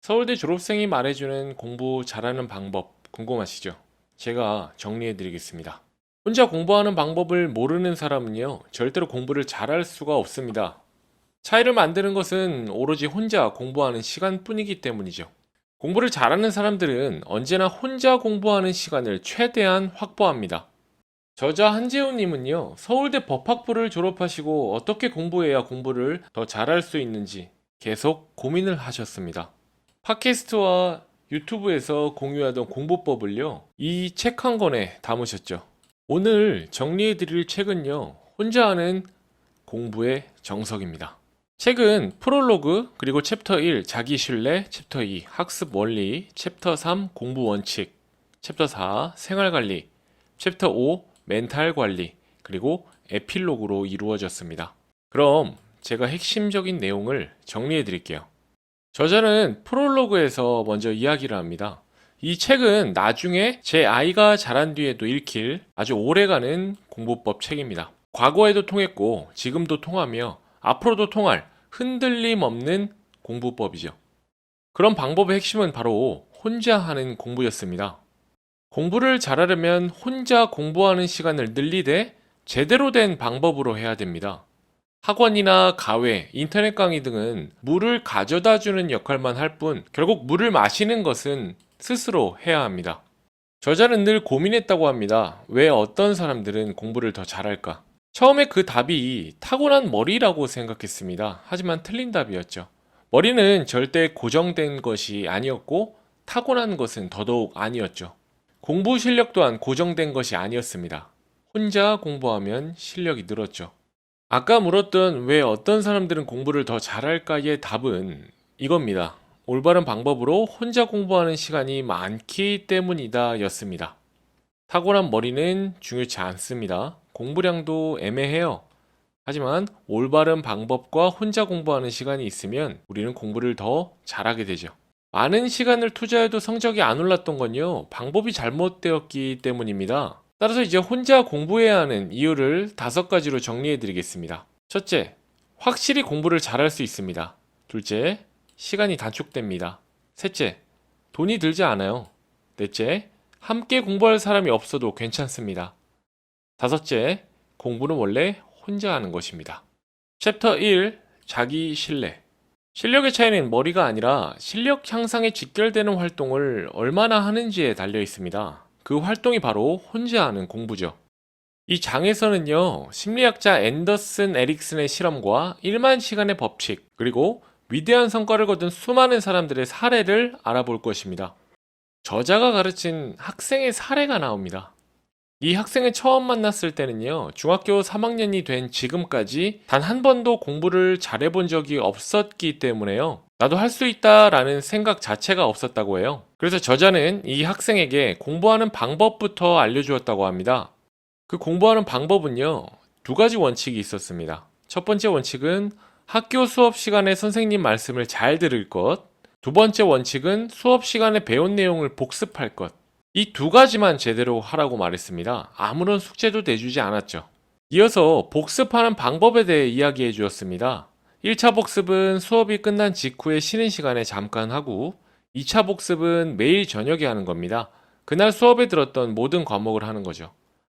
서울대 졸업생이 말해주는 공부 잘하는 방법 궁금하시죠? 제가 정리해 드리겠습니다. 혼자 공부하는 방법을 모르는 사람은요, 절대로 공부를 잘할 수가 없습니다. 차이를 만드는 것은 오로지 혼자 공부하는 시간뿐이기 때문이죠. 공부를 잘하는 사람들은 언제나 혼자 공부하는 시간을 최대한 확보합니다. 저자 한재훈님은요, 서울대 법학부를 졸업하시고 어떻게 공부해야 공부를 더 잘할 수 있는지 계속 고민을 하셨습니다. 팟캐스트와 유튜브에서 공유하던 공부법을요, 이 책 한 권에 담으셨죠. 오늘 정리해드릴 책은요, 혼자 하는 공부의 정석입니다. 책은 프롤로그, 그리고 챕터 1 자기 신뢰, 챕터 2 학습 원리, 챕터 3 공부 원칙, 챕터 4 생활 관리, 챕터 5 멘탈 관리, 그리고 에필로그로 이루어졌습니다. 그럼 제가 핵심적인 내용을 정리해 드릴게요. 저자는 프롤로그에서 먼저 이야기를 합니다. 이 책은 나중에 제 아이가 자란 뒤에도 읽힐 아주 오래가는 공부법 책입니다. 과거에도 통했고 지금도 통하며 앞으로도 통할 흔들림 없는 공부법이죠. 그런 방법의 핵심은 바로 혼자 하는 공부였습니다. 공부를 잘하려면 혼자 공부하는 시간을 늘리되 제대로 된 방법으로 해야 됩니다. 학원이나 가외, 인터넷 강의 등은 물을 가져다 주는 역할만 할 뿐 결국 물을 마시는 것은 스스로 해야 합니다. 저자는 늘 고민했다고 합니다. 왜 어떤 사람들은 공부를 더 잘할까? 처음에 그 답이 타고난 머리라고 생각했습니다. 하지만 틀린 답이었죠. 머리는 절대 고정된 것이 아니었고 타고난 것은 더더욱 아니었죠. 공부 실력 또한 고정된 것이 아니었습니다. 혼자 공부하면 실력이 늘었죠. 아까 물었던 왜 어떤 사람들은 공부를 더 잘할까의 답은 이겁니다. 올바른 방법으로 혼자 공부하는 시간이 많기 때문이다 였습니다. 타고난 머리는 중요치 않습니다. 공부량도 애매해요. 하지만 올바른 방법과 혼자 공부하는 시간이 있으면 우리는 공부를 더 잘하게 되죠. 많은 시간을 투자해도 성적이 안 올랐던 건요, 방법이 잘못되었기 때문입니다. 따라서 이제 혼자 공부해야 하는 이유를 5가지로 정리해 드리겠습니다. 첫째, 확실히 공부를 잘할 수 있습니다. 둘째, 시간이 단축됩니다. 셋째, 돈이 들지 않아요. 넷째, 함께 공부할 사람이 없어도 괜찮습니다. 다섯째, 공부는 원래 혼자 하는 것입니다. 챕터 1, 자기 신뢰. 실력의 차이는 머리가 아니라 실력 향상에 직결되는 활동을 얼마나 하는지에 달려 있습니다. 그 활동이 바로 혼자 하는 공부죠. 이 장에서는요, 심리학자 앤더슨 에릭슨의 실험과 1만 시간의 법칙, 그리고 위대한 성과를 거둔 수많은 사람들의 사례를 알아볼 것입니다. 저자가 가르친 학생의 사례가 나옵니다. 이 학생을 처음 만났을 때는요, 중학교 3학년이 된 지금까지 단 한 번도 공부를 잘해본 적이 없었기 때문에요, 나도 할 수 있다라는 생각 자체가 없었다고 해요. 그래서 저자는 이 학생에게 공부하는 방법부터 알려주었다고 합니다. 그 공부하는 방법은요, 2가지 원칙이 있었습니다. 첫 번째 원칙은 학교 수업 시간에 선생님 말씀을 잘 들을 것, 두 번째 원칙은 수업 시간에 배운 내용을 복습할 것. 이 2가지만 제대로 하라고 말했습니다. 아무런 숙제도 내주지 않았죠. 이어서 복습하는 방법에 대해 이야기해 주었습니다. 1차 복습은 수업이 끝난 직후에 쉬는 시간에 잠깐 하고, 2차 복습은 매일 저녁에 하는 겁니다. 그날 수업에 들었던 모든 과목을 하는 거죠.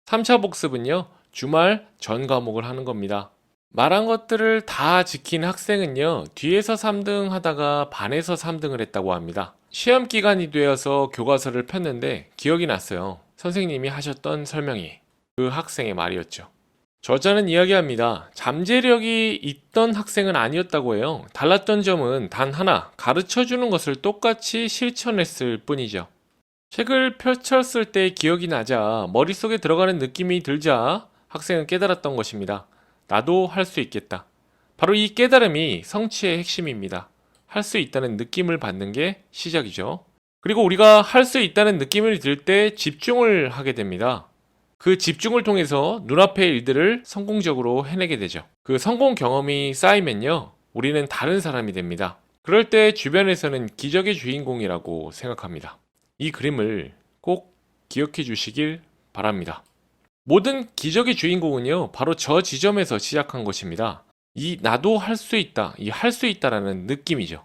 3차 복습은요, 주말 전 과목을 하는 겁니다. 말한 것들을 다 지킨 학생은요, 뒤에서 3등 하다가 반에서 3등을 했다고 합니다. 시험 기간이 되어서 교과서를 폈는데 기억이 났어요. 선생님이 하셨던 설명이. 그 학생의 말이었죠. 저자는 이야기합니다. 잠재력이 있던 학생은 아니었다고 해요. 달랐던 점은 단 하나, 가르쳐주는 것을 똑같이 실천했을 뿐이죠. 책을 펼쳤을 때 기억이 나자, 머릿속에 들어가는 느낌이 들자 학생은 깨달았던 것입니다. 나도 할 수 있겠다. 바로 이 깨달음이 성취의 핵심입니다. 할 수 있다는 느낌을 받는 게 시작이죠. 그리고 우리가 할 수 있다는 느낌을 들 때 집중을 하게 됩니다. 그 집중을 통해서 눈앞의 일들을 성공적으로 해내게 되죠. 그 성공 경험이 쌓이면요, 우리는 다른 사람이 됩니다. 그럴 때 주변에서는 기적의 주인공이라고 생각합니다. 이 그림을 꼭 기억해 주시길 바랍니다. 모든 기적의 주인공은요, 바로 저 지점에서 시작한 것입니다. 이 나도 할 수 있다, 이 할 수 있다라는 느낌이죠.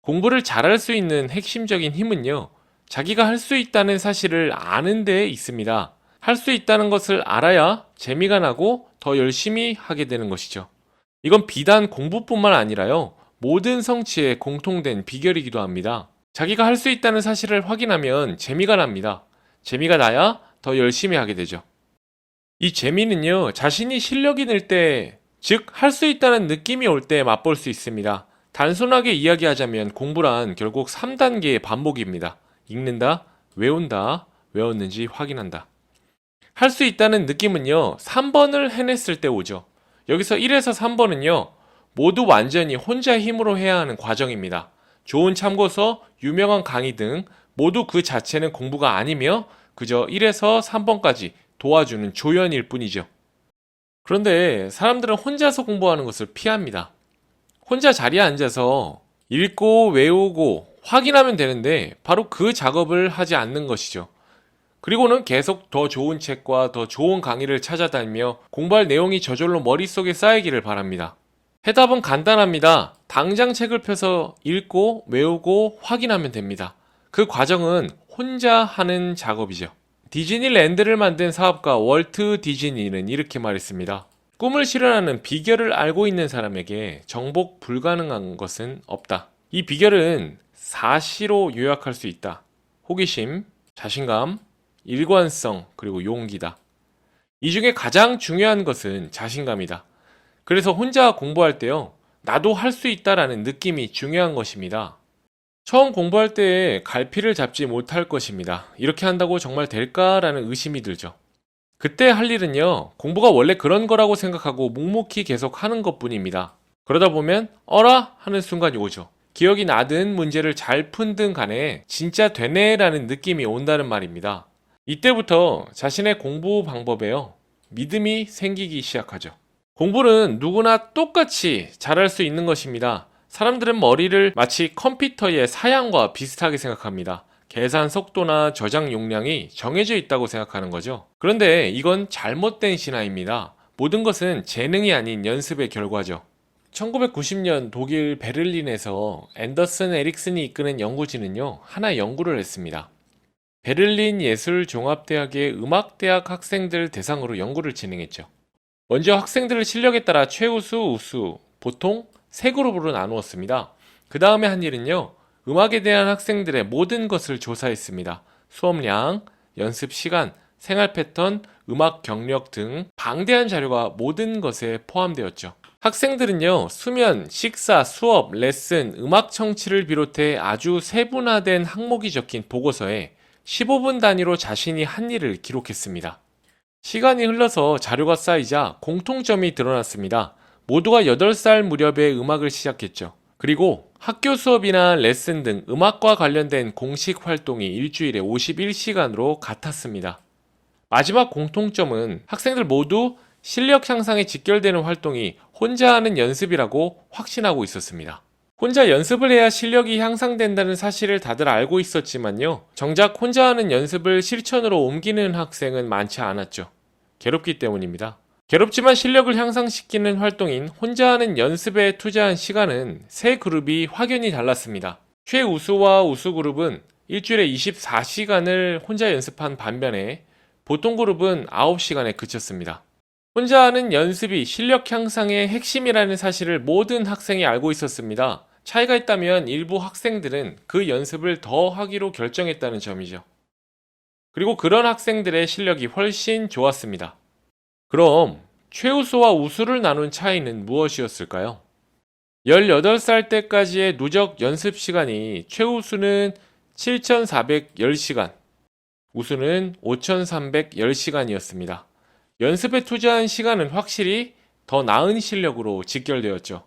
공부를 잘할 수 있는 핵심적인 힘은요, 자기가 할 수 있다는 사실을 아는 데 있습니다. 할 수 있다는 것을 알아야 재미가 나고 더 열심히 하게 되는 것이죠. 이건 비단 공부뿐만 아니라요, 모든 성취의 공통된 비결이기도 합니다. 자기가 할 수 있다는 사실을 확인하면 재미가 납니다. 재미가 나야 더 열심히 하게 되죠. 이 재미는요, 자신이 실력이 늘 때, 즉, 할 수 있다는 느낌이 올 때 맛볼 수 있습니다. 단순하게 이야기하자면 공부란 결국 3단계의 반복입니다. 읽는다, 외운다, 외웠는지 확인한다. 할 수 있다는 느낌은요, 3번을 해냈을 때 오죠. 여기서 1에서 3번은요, 모두 완전히 혼자 힘으로 해야 하는 과정입니다. 좋은 참고서, 유명한 강의 등 모두 그 자체는 공부가 아니며 그저 1에서 3번까지 도와주는 조연일 뿐이죠. 그런데 사람들은 혼자서 공부하는 것을 피합니다. 혼자 자리에 앉아서 읽고 외우고 확인하면 되는데 바로 그 작업을 하지 않는 것이죠. 그리고는 계속 더 좋은 책과 더 좋은 강의를 찾아다니며 공부할 내용이 저절로 머릿속에 쌓이기를 바랍니다. 해답은 간단합니다. 당장 책을 펴서 읽고 외우고 확인하면 됩니다. 그 과정은 혼자 하는 작업이죠. 디즈니랜드를 만든 사업가 월트 디즈니는 이렇게 말했습니다. 꿈을 실현하는 비결을 알고 있는 사람에게 정복 불가능한 것은 없다. 이 비결은 4C로 요약할 수 있다. 호기심, 자신감, 일관성, 그리고 용기다. 이 중에 가장 중요한 것은 자신감이다. 그래서 혼자 공부할 때요, 나도 할 수 있다라는 느낌이 중요한 것입니다. 처음 공부할 때 갈피를 잡지 못할 것입니다. 이렇게 한다고 정말 될까라는 의심이 들죠. 그때 할 일은요, 공부가 원래 그런 거라고 생각하고 묵묵히 계속 하는 것 뿐입니다. 그러다 보면 어라? 하는 순간이 오죠. 기억이 나든 문제를 잘 푼든 간에 진짜 되네라는 느낌이 온다는 말입니다. 이때부터 자신의 공부 방법에요, 믿음이 생기기 시작하죠. 공부는 누구나 똑같이 잘할 수 있는 것입니다. 사람들은 머리를 마치 컴퓨터의 사양과 비슷하게 생각합니다. 계산 속도나 저장 용량이 정해져 있다고 생각하는 거죠. 그런데 이건 잘못된 신화입니다. 모든 것은 재능이 아닌 연습의 결과죠. 1990년 독일 베를린에서 앤더슨 에릭슨이 이끄는 연구진은요, 하나 연구를 했습니다. 베를린 예술종합대학의 음악대학 학생들 대상으로 연구를 진행했죠. 먼저 학생들의 실력에 따라 최우수, 우수, 보통 세 그룹으로 나누었습니다. 그 다음에 한 일은요, 음악에 대한 학생들의 모든 것을 조사했습니다. 수업량, 연습 시간, 생활 패턴, 음악 경력 등 방대한 자료가 모든 것에 포함되었죠. 학생들은요, 수면, 식사, 수업, 레슨, 음악 청취를 비롯해 아주 세분화된 항목이 적힌 보고서에 15분 단위로 자신이 한 일을 기록했습니다. 시간이 흘러서 자료가 쌓이자 공통점이 드러났습니다. 모두가 8살 무렵에 음악을 시작했죠. 그리고 학교 수업이나 레슨 등 음악과 관련된 공식 활동이 일주일에 51시간으로 같았습니다. 마지막 공통점은 학생들 모두 실력 향상에 직결되는 활동이 혼자 하는 연습이라고 확신하고 있었습니다. 혼자 연습을 해야 실력이 향상된다는 사실을 다들 알고 있었지만요, 정작 혼자 하는 연습을 실천으로 옮기는 학생은 많지 않았죠. 괴롭기 때문입니다. 괴롭지만 실력을 향상시키는 활동인 혼자 하는 연습에 투자한 시간은 세 그룹이 확연히 달랐습니다. 최우수와 우수 그룹은 일주일에 24시간을 혼자 연습한 반면에 보통 그룹은 9시간에 그쳤습니다. 혼자 하는 연습이 실력 향상의 핵심이라는 사실을 모든 학생이 알고 있었습니다. 차이가 있다면 일부 학생들은 그 연습을 더 하기로 결정했다는 점이죠. 그리고 그런 학생들의 실력이 훨씬 좋았습니다. 그럼 최우수와 우수를 나눈 차이는 무엇이었을까요? 18살 때까지의 누적 연습 시간이 최우수는 7,410시간, 우수는 5,310시간이었습니다. 연습에 투자한 시간은 확실히 더 나은 실력으로 직결되었죠.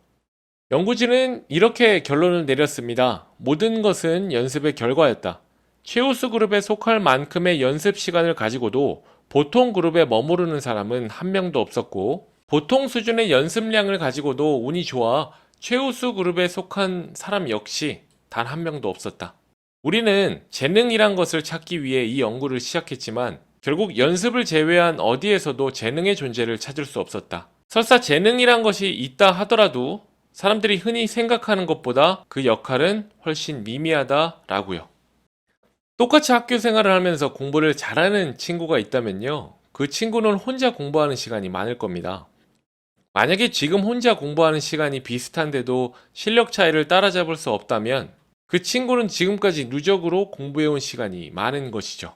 연구진은 이렇게 결론을 내렸습니다. 모든 것은 연습의 결과였다. 최우수 그룹에 속할 만큼의 연습 시간을 가지고도 보통 그룹에 머무르는 사람은 한 명도 없었고, 보통 수준의 연습량을 가지고도 운이 좋아 최우수 그룹에 속한 사람 역시 단 한 명도 없었다. 우리는 재능이란 것을 찾기 위해 이 연구를 시작했지만 결국 연습을 제외한 어디에서도 재능의 존재를 찾을 수 없었다. 설사 재능이란 것이 있다 하더라도 사람들이 흔히 생각하는 것보다 그 역할은 훨씬 미미하다라고요. 똑같이 학교 생활을 하면서 공부를 잘하는 친구가 있다면요. 그 친구는 혼자 공부하는 시간이 많을 겁니다. 만약에 지금 혼자 공부하는 시간이 비슷한데도 실력 차이를 따라잡을 수 없다면 그 친구는 지금까지 누적으로 공부해온 시간이 많은 것이죠.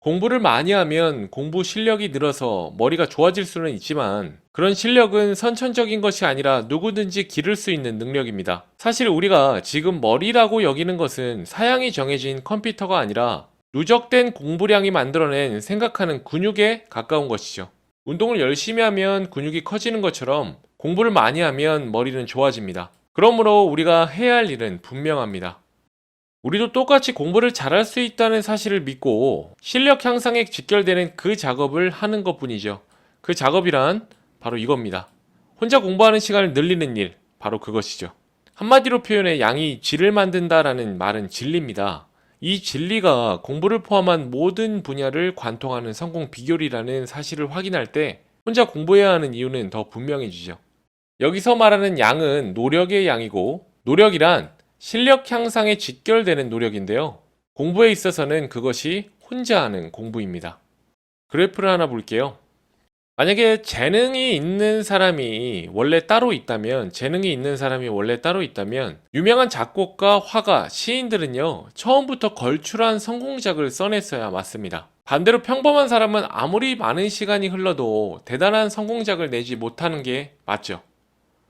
공부를 많이 하면 공부 실력이 늘어서 머리가 좋아질 수는 있지만 그런 실력은 선천적인 것이 아니라 누구든지 기를 수 있는 능력입니다. 사실 우리가 지금 머리라고 여기는 것은 사양이 정해진 컴퓨터가 아니라 누적된 공부량이 만들어낸 생각하는 근육에 가까운 것이죠. 운동을 열심히 하면 근육이 커지는 것처럼 공부를 많이 하면 머리는 좋아집니다. 그러므로 우리가 해야 할 일은 분명합니다. 우리도 똑같이 공부를 잘할 수 있다는 사실을 믿고 실력 향상에 직결되는 그 작업을 하는 것 뿐이죠. 그 작업이란 바로 이겁니다. 혼자 공부하는 시간을 늘리는 일, 바로 그것이죠. 한마디로 표현해 양이 질을 만든다라는 말은 진리입니다. 이 진리가 공부를 포함한 모든 분야를 관통하는 성공 비결이라는 사실을 확인할 때 혼자 공부해야 하는 이유는 더 분명해지죠. 여기서 말하는 양은 노력의 양이고 노력이란 실력 향상에 직결되는 노력인데요. 공부에 있어서는 그것이 혼자 하는 공부입니다. 그래프를 하나 볼게요. 만약에 재능이 있는 사람이 원래 따로 있다면, 유명한 작곡가, 화가, 시인들은요, 처음부터 걸출한 성공작을 써냈어야 맞습니다. 반대로 평범한 사람은 아무리 많은 시간이 흘러도 대단한 성공작을 내지 못하는 게 맞죠.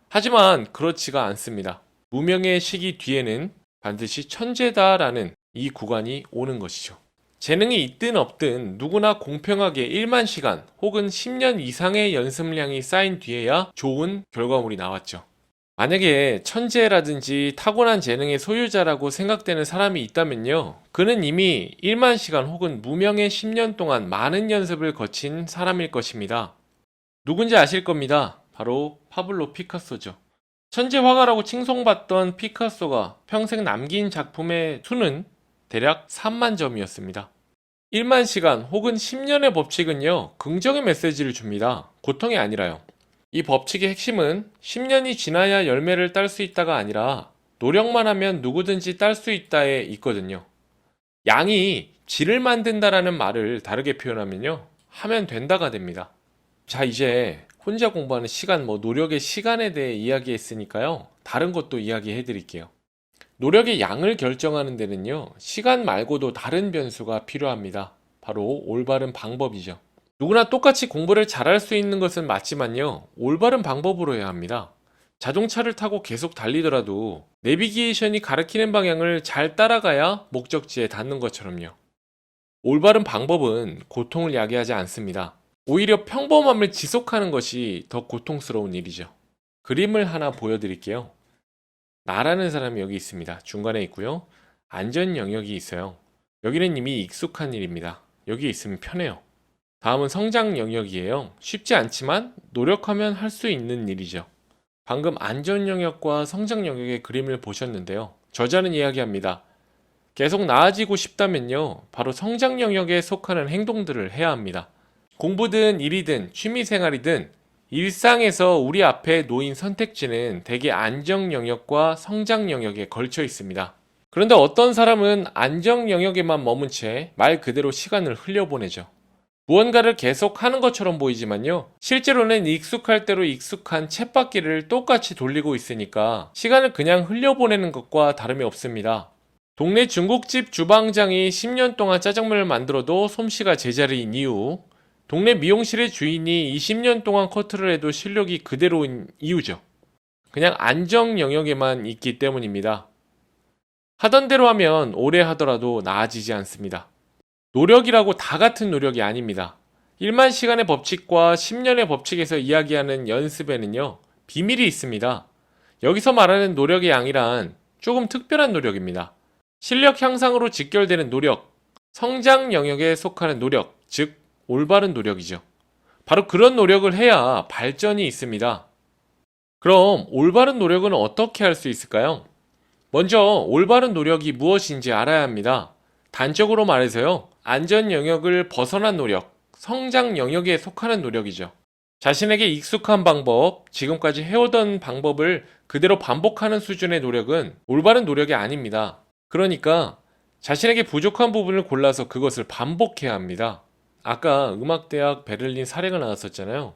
하지만 그렇지가 않습니다. 무명의 시기 뒤에는 반드시 천재다라는 이 구간이 오는 것이죠. 재능이 있든 없든 누구나 공평하게 1만 시간 혹은 10년 이상의 연습량이 쌓인 뒤에야 좋은 결과물이 나왔죠. 만약에 천재라든지 타고난 재능의 소유자라고 생각되는 사람이 있다면요. 그는 이미 1만 시간 혹은 무명의 10년 동안 많은 연습을 거친 사람일 것입니다. 누군지 아실 겁니다. 바로 파블로 피카소죠. 천재 화가라고 칭송받던 피카소가 평생 남긴 작품의 수는 대략 3만 점이었습니다. 1만 시간 혹은 10년의 법칙은요, 긍정의 메시지를 줍니다. 고통이 아니라요. 이 법칙의 핵심은 10년이 지나야 열매를 딸 수 있다가 아니라 노력만 하면 누구든지 딸 수 있다에 있거든요. 양이 질을 만든다라는 말을 다르게 표현하면요, 하면 된다가 됩니다. 자, 이제 혼자 공부하는 시간, 노력의 시간에 대해 이야기했으니까요. 다른 것도 이야기해 드릴게요. 노력의 양을 결정하는 데는요, 시간 말고도 다른 변수가 필요합니다. 바로 올바른 방법이죠. 누구나 똑같이 공부를 잘할 수 있는 것은 맞지만요, 올바른 방법으로 해야 합니다. 자동차를 타고 계속 달리더라도 내비게이션이 가리키는 방향을 잘 따라가야 목적지에 닿는 것처럼요. 올바른 방법은 고통을 야기하지 않습니다. 오히려 평범함을 지속하는 것이 더 고통스러운 일이죠. 그림을 하나 보여드릴게요. 나라는 사람이 여기 있습니다. 중간에 있고요. 안전 영역이 있어요. 여기는 이미 익숙한 일입니다. 여기 있으면 편해요. 다음은 성장 영역이에요. 쉽지 않지만 노력하면 할 수 있는 일이죠. 방금 안전 영역과 성장 영역의 그림을 보셨는데요. 저자는 이야기합니다. 계속 나아지고 싶다면요, 바로 성장 영역에 속하는 행동들을 해야 합니다. 공부든 일이든 취미생활이든 일상에서 우리 앞에 놓인 선택지는 대개 안정 영역과 성장 영역에 걸쳐 있습니다. 그런데 어떤 사람은 안정 영역에만 머문 채 말 그대로 시간을 흘려보내죠. 무언가를 계속 하는 것처럼 보이지만요, 실제로는 익숙할 대로 익숙한 쳇바퀴를 똑같이 돌리고 있으니까 시간을 그냥 흘려보내는 것과 다름이 없습니다. 동네 중국집 주방장이 10년 동안 짜장면을 만들어도 솜씨가 제자리인 이유, 동네 미용실의 주인이 20년 동안 커트를 해도 실력이 그대로인 이유죠. 그냥 안정 영역에만 있기 때문입니다. 하던 대로 하면 오래 하더라도 나아지지 않습니다. 노력이라고 다 같은 노력이 아닙니다. 1만 시간의 법칙과 10년의 법칙에서 이야기하는 연습에는요, 비밀이 있습니다. 여기서 말하는 노력의 양이란 조금 특별한 노력입니다. 실력 향상으로 직결되는 노력, 성장 영역에 속하는 노력, 즉 올바른 노력이죠. 바로 그런 노력을 해야 발전이 있습니다. 그럼 올바른 노력은 어떻게 할 수 있을까요? 먼저 올바른 노력이 무엇인지 알아야 합니다. 단적으로 말해서요, 안전 영역을 벗어난 노력, 성장 영역에 속하는 노력이죠. 자신에게 익숙한 방법, 지금까지 해오던 방법을 그대로 반복하는 수준의 노력은 올바른 노력이 아닙니다. 그러니까 자신에게 부족한 부분을 골라서 그것을 반복해야 합니다. 아까 음악대학 베를린 사례가 나왔었잖아요.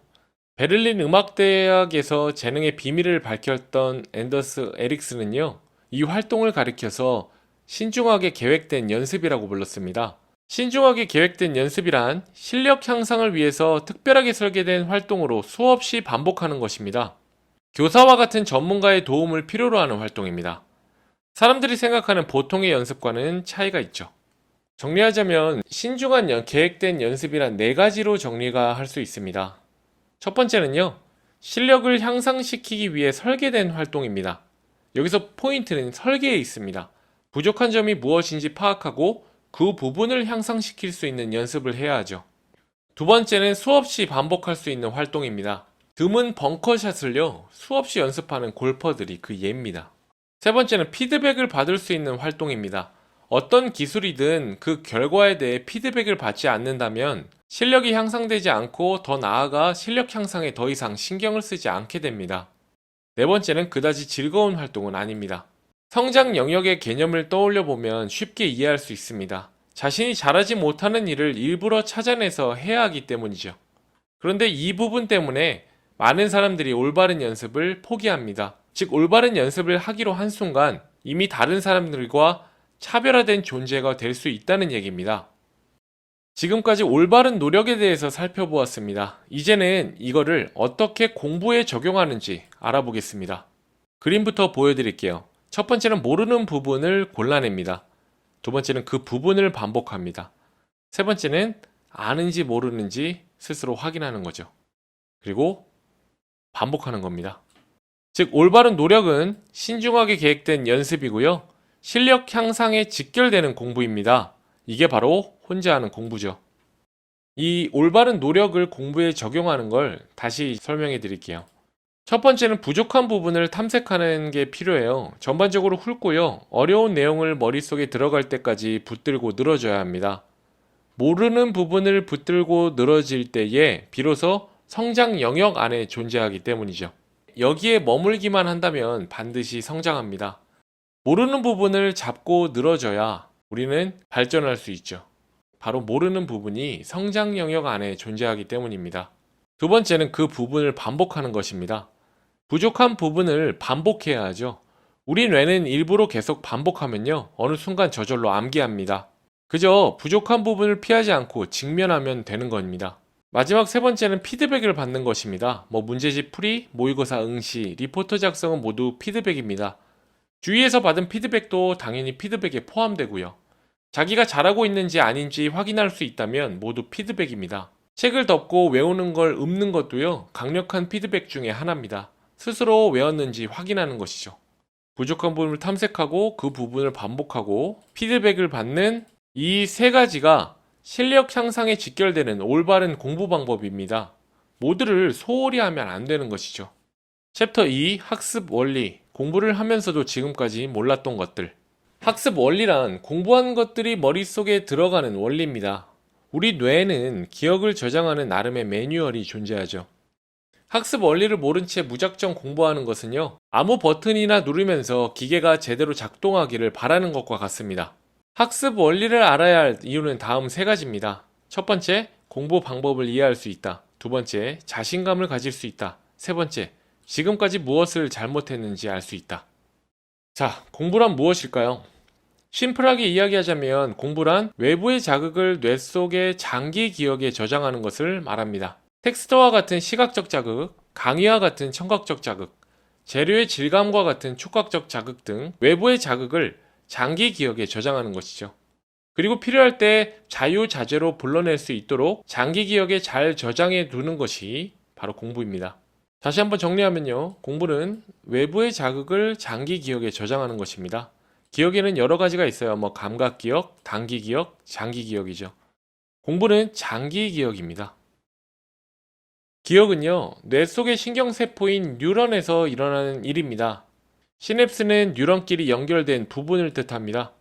베를린 음악대학에서 재능의 비밀을 밝혔던 앤더스 에릭스는요, 이 활동을 가리켜서 신중하게 계획된 연습이라고 불렀습니다. 신중하게 계획된 연습이란 실력 향상을 위해서 특별하게 설계된 활동으로 수없이 반복하는 것입니다. 교사와 같은 전문가의 도움을 필요로 하는 활동입니다. 사람들이 생각하는 보통의 연습과는 차이가 있죠. 정리하자면 신중한 계획된 연습이란 네 가지로 정리가 할 수 있습니다. 첫 번째는요, 실력을 향상시키기 위해 설계된 활동입니다. 여기서 포인트는 설계에 있습니다. 부족한 점이 무엇인지 파악하고 그 부분을 향상시킬 수 있는 연습을 해야 하죠. 두 번째는 수없이 반복할 수 있는 활동입니다. 드문 벙커샷을요, 수없이 연습하는 골퍼들이 그 예입니다. 세 번째는 피드백을 받을 수 있는 활동입니다. 어떤 기술이든 그 결과에 대해 피드백을 받지 않는다면 실력이 향상되지 않고 더 나아가 실력 향상에 더 이상 신경을 쓰지 않게 됩니다. 네 번째는 그다지 즐거운 활동은 아닙니다. 성장 영역의 개념을 떠올려 보면 쉽게 이해할 수 있습니다. 자신이 잘하지 못하는 일을 일부러 찾아내서 해야 하기 때문이죠. 그런데 이 부분 때문에 많은 사람들이 올바른 연습을 포기합니다. 즉, 올바른 연습을 하기로 한 순간 이미 다른 사람들과 차별화된 존재가 될 수 있다는 얘기입니다. 지금까지 올바른 노력에 대해서 살펴보았습니다. 이제는 이거를 어떻게 공부에 적용하는지 알아보겠습니다. 그림부터 보여드릴게요. 첫 번째는 모르는 부분을 골라냅니다. 두 번째는 그 부분을 반복합니다. 세 번째는 아는지 모르는지 스스로 확인하는 거죠. 그리고 반복하는 겁니다. 즉, 올바른 노력은 신중하게 계획된 연습이고요. 실력 향상에 직결되는 공부입니다. 이게 바로 혼자 하는 공부죠. 이 올바른 노력을 공부에 적용하는 걸 다시 설명해 드릴게요. 첫 번째는 부족한 부분을 탐색하는 게 필요해요. 전반적으로 훑고요. 어려운 내용을 머릿속에 들어갈 때까지 붙들고 늘어져야 합니다. 모르는 부분을 붙들고 늘어질 때에 비로소 성장 영역 안에 존재하기 때문이죠. 여기에 머물기만 한다면 반드시 성장합니다. 모르는 부분을 잡고 늘어져야 우리는 발전할 수 있죠. 바로 모르는 부분이 성장 영역 안에 존재하기 때문입니다. 두 번째는 그 부분을 반복하는 것입니다. 부족한 부분을 반복해야 하죠. 우리 뇌는 일부러 계속 반복하면요, 어느 순간 저절로 암기합니다. 그저 부족한 부분을 피하지 않고 직면하면 되는 겁니다. 마지막 세 번째는 피드백을 받는 것입니다. 문제집 풀이, 모의고사 응시, 리포트 작성은 모두 피드백입니다. 주위에서 받은 피드백도 당연히 피드백에 포함되고요. 자기가 잘하고 있는지 아닌지 확인할 수 있다면 모두 피드백입니다. 책을 덮고 외우는 걸 읊는 것도요, 강력한 피드백 중에 하나입니다. 스스로 외웠는지 확인하는 것이죠. 부족한 부분을 탐색하고 그 부분을 반복하고 피드백을 받는 이 세 가지가 실력 향상에 직결되는 올바른 공부 방법입니다. 모두를 소홀히 하면 안 되는 것이죠. 챕터 2 학습 원리, 공부를 하면서도 지금까지 몰랐던 것들. 학습 원리란 공부한 것들이 머릿속에 들어가는 원리입니다. 우리 뇌에는 기억을 저장하는 나름의 매뉴얼이 존재하죠. 학습 원리를 모른 채 무작정 공부하는 것은요, 아무 버튼이나 누르면서 기계가 제대로 작동하기를 바라는 것과 같습니다. 학습 원리를 알아야 할 이유는 다음 세 가지입니다. 첫 번째, 공부 방법을 이해할 수 있다. 두 번째, 자신감을 가질 수 있다. 세 번째, 지금까지 무엇을 잘못했는지 알 수 있다. 자, 공부란 무엇일까요? 심플하게 이야기하자면 공부란 외부의 자극을 뇌 속의 장기 기억에 저장하는 것을 말합니다. 텍스트와 같은 시각적 자극, 강의와 같은 청각적 자극, 재료의 질감과 같은 촉각적 자극 등 외부의 자극을 장기 기억에 저장하는 것이죠. 그리고 필요할 때 자유자재로 불러낼 수 있도록 장기 기억에 잘 저장해 두는 것이 바로 공부입니다. 다시 한번 정리하면요, 공부는 외부의 자극을 장기 기억에 저장하는 것입니다. 기억에는 여러 가지가 있어요. 감각 기억, 단기 기억, 장기 기억이죠. 공부는 장기 기억입니다. 기억은요, 뇌 속의 신경세포인 뉴런에서 일어나는 일입니다. 시냅스는 뉴런끼리 연결된 부분을 뜻합니다.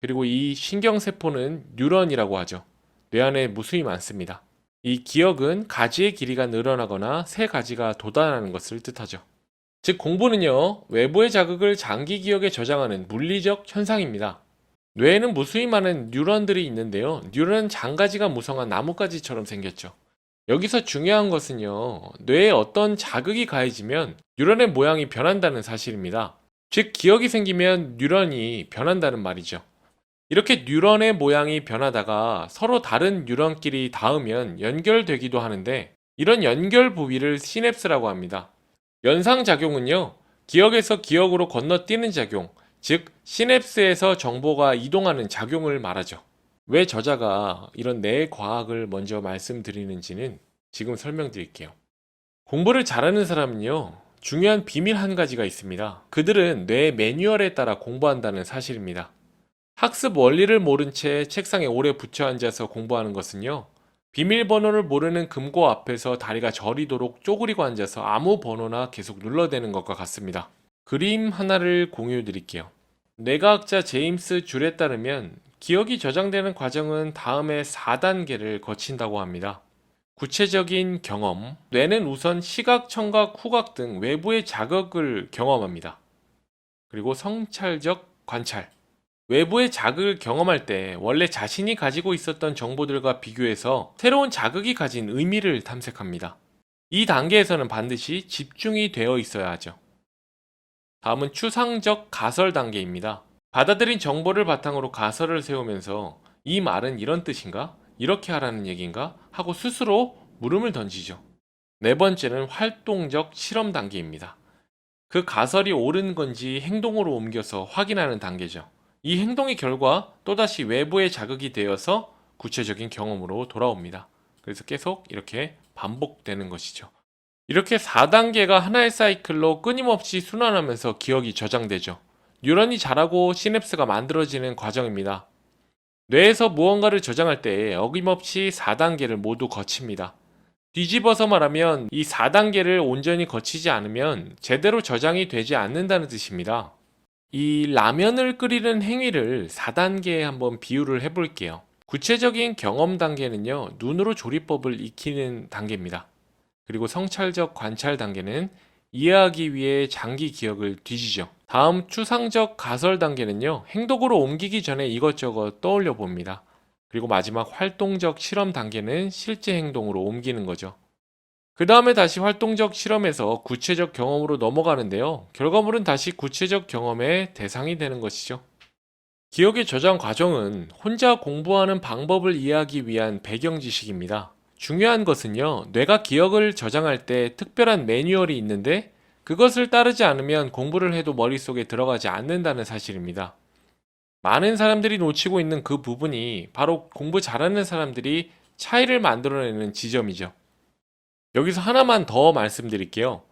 그리고 이 신경세포는 뉴런이라고 하죠. 뇌 안에 무수히 많습니다. 이 기억은 가지의 길이가 늘어나거나 새 가지가 돋아나는 것을 뜻하죠. 즉 공부는요, 외부의 자극을 장기 기억에 저장하는 물리적 현상입니다. 뇌에는 무수히 많은 뉴런들이 있는데요. 뉴런은 장가지가 무성한 나뭇가지처럼 생겼죠. 여기서 중요한 것은요, 뇌에 어떤 자극이 가해지면 뉴런의 모양이 변한다는 사실입니다. 즉, 기억이 생기면 뉴런이 변한다는 말이죠. 이렇게 뉴런의 모양이 변하다가 서로 다른 뉴런끼리 닿으면 연결되기도 하는데, 이런 연결 부위를 시냅스라고 합니다. 연상작용은요, 기억에서 기억으로 건너뛰는 작용, 즉, 시냅스에서 정보가 이동하는 작용을 말하죠. 왜 저자가 이런 뇌과학을 먼저 말씀드리는지는 지금 설명드릴게요. 공부를 잘하는 사람은요, 중요한 비밀 한 가지가 있습니다. 그들은 뇌 매뉴얼에 따라 공부한다는 사실입니다. 학습 원리를 모른 채 책상에 오래 붙여 앉아서 공부하는 것은요, 비밀번호를 모르는 금고 앞에서 다리가 저리도록 쪼그리고 앉아서 아무 번호나 계속 눌러대는 것과 같습니다. 그림 하나를 공유 드릴게요. 뇌과학자 제임스 줄에 따르면 기억이 저장되는 과정은 다음에 4단계를 거친다고 합니다. 구체적인 경험, 뇌는 우선 시각, 청각, 후각 등 외부의 자극을 경험합니다. 그리고 성찰적 관찰, 외부의 자극을 경험할 때 원래 자신이 가지고 있었던 정보들과 비교해서 새로운 자극이 가진 의미를 탐색합니다. 이 단계에서는 반드시 집중이 되어 있어야 하죠. 다음은 추상적 가설 단계입니다. 받아들인 정보를 바탕으로 가설을 세우면서 이 말은 이런 뜻인가? 이렇게 하라는 얘기인가? 하고 스스로 물음을 던지죠. 네 번째는 활동적 실험 단계입니다. 그 가설이 옳은 건지 행동으로 옮겨서 확인하는 단계죠. 이 행동의 결과 또다시 외부의 자극이 되어서 구체적인 경험으로 돌아옵니다. 그래서 계속 이렇게 반복되는 것이죠. 이렇게 4단계가 하나의 사이클로 끊임없이 순환하면서 기억이 저장되죠. 뉴런이 자라고 시냅스가 만들어지는 과정입니다. 뇌에서 무언가를 저장할 때 어김없이 4단계를 모두 거칩니다. 뒤집어서 말하면 이 4단계를 온전히 거치지 않으면 제대로 저장이 되지 않는다는 뜻입니다. 이 라면을 끓이는 행위를 4단계에 한번 비유를 해볼게요. 구체적인 경험 단계는요, 눈으로 조리법을 익히는 단계입니다. 그리고 성찰적 관찰 단계는 이해하기 위해 장기 기억을 뒤지죠. 다음 추상적 가설 단계는요, 행동으로 옮기기 전에 이것저것 떠올려 봅니다. 그리고 마지막 활동적 실험 단계는 실제 행동으로 옮기는 거죠. 그 다음에 다시 활동적 실험에서 구체적 경험으로 넘어가는데요. 결과물은 다시 구체적 경험의 대상이 되는 것이죠. 기억의 저장 과정은 혼자 공부하는 방법을 이해하기 위한 배경 지식입니다. 중요한 것은요, 뇌가 기억을 저장할 때 특별한 매뉴얼이 있는데 그것을 따르지 않으면 공부를 해도 머릿속에 들어가지 않는다는 사실입니다. 많은 사람들이 놓치고 있는 그 부분이 바로 공부 잘하는 사람들이 차이를 만들어내는 지점이죠. 여기서 하나만 더 말씀드릴게요.